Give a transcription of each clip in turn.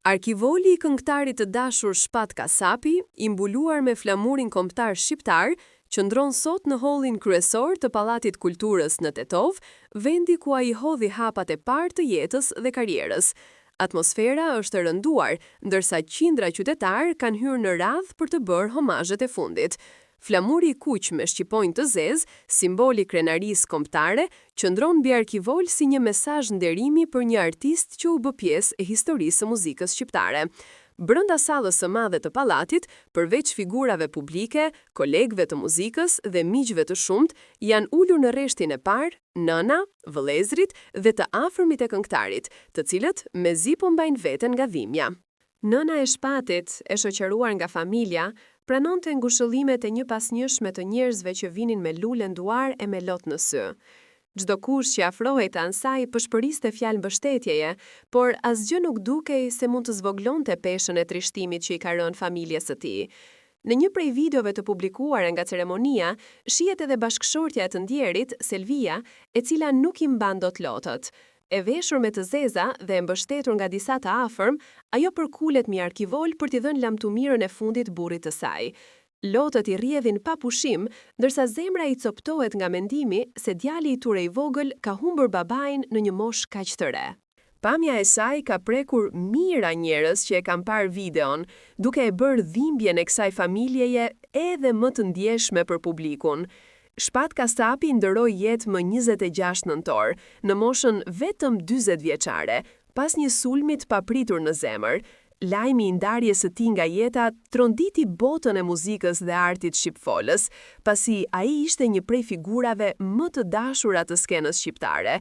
Arkivoli i këngëtarit të dashur Shpat Kasapi, i mbuluar me flamurin kombëtar shqiptar, qëndron sot në hallin kryesor të Pallatit Kulturës në Tetov, vendi ku ai hodhi hapat e parë të jetës dhe karrierës. Atmosfera është e rënduar, ndërsa qindra qytetar kanë hyrë në radhë për të bërë homazhet e fundit. Flamuri i kuq me shqiponjë të zezë, simboli krenarisë kombëtare, qëndron mbi arkivol si një mesazh nderimi për një artist që u bë pjesë e historisë së muzikës shqiptare. Brenda sallës së madhe të pallatit, përveç figurave publike, kolegëve të muzikës dhe miqve të shumt, janë ulur në rreshtin e parë nëna, vëllezrit dhe të afërmit e këngëtarit, të cilët mezi po mbajnë veten nga dhimbja. Nëna e Shpatit, e shoqëruar nga familja, pranonte ngushëllimet e një pasnjëshme të njerëzve që vinin me lule në duar e me lot në sy. Çdo kush që afrohej të ansaj përshpëriste fjalë mbështetjeje, por asgjë nuk dukej se mund të zvoglonte peshën e trishtimit që i ka rënë familjes së tij. Në një prej videove të publikuara nga ceremonia, shihet edhe bashkëshortja e të ndjerit, Selvia, e cila nuk i mban dot lotët. E veshur me të zeza dhe e mbështetur nga disa të afërm, ajo përkulet mi arkivol për t'i dhënë lamtumirën e fundit burrit të saj. Lotët i rrjedhin pa pushim, ndërsa zemra i coptohet nga mendimi se djali i tyre i vogël ka humbur babain në një moshë kaq të re. Pamja e saj ka prekur mijëra njerëz që e kanë parë videon, duke e bërë dhimbjen e kësaj familjeje edhe më të ndjeshme për publikun. Shpat Kasapi ndëroi jetë më 26 nëntor, në moshën vetëm 40 vjeçare, pas një sulmit papritur në zemër. Lajmi i ndarjes së tij nga jeta tronditi botën e muzikës dhe artit shqipfolës, pasi ai ishte një prej figurave më të dashura të skenës shqiptare.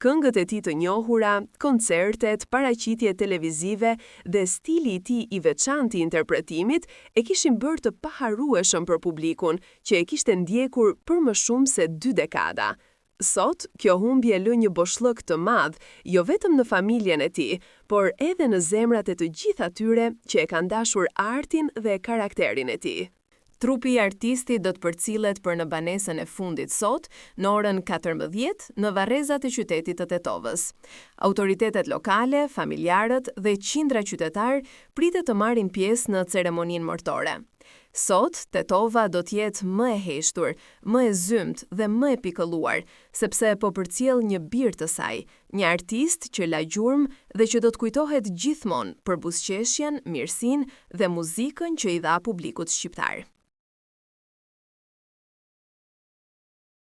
Këngët e tij të njohura, koncertet, paraqitjet televizive dhe stili i tij i veçantë i interpretimit e kishin bërë të paharrueshëm për publikun, që e kishte ndjekur për më shumë se 2 dekada. Sot, kjo humbje lë një boshllëk të madh, jo vetëm në familjen e tij, por edhe në zemrat e të gjithë atyre që e kanë dashur artin dhe karakterin e tij. Trupi i artistit do të përcillet për në banesën e fundit sot, në orën 14 në varrezat e qytetit të Tetovës. Autoritetet lokale, familjarët dhe qindra qytetar pritet të marrin pjesë në ceremoninë mortore. Sot, Tetova do të jetë më e heshtur, më e zymt dhe më e pikëlluar, sepse po përcjell një bir të saj, një artist që la gjurmë dhe që do të kujtohet gjithmonë për buzëqeshjen, mirësinë dhe muzikën që i dha publikut shqiptar.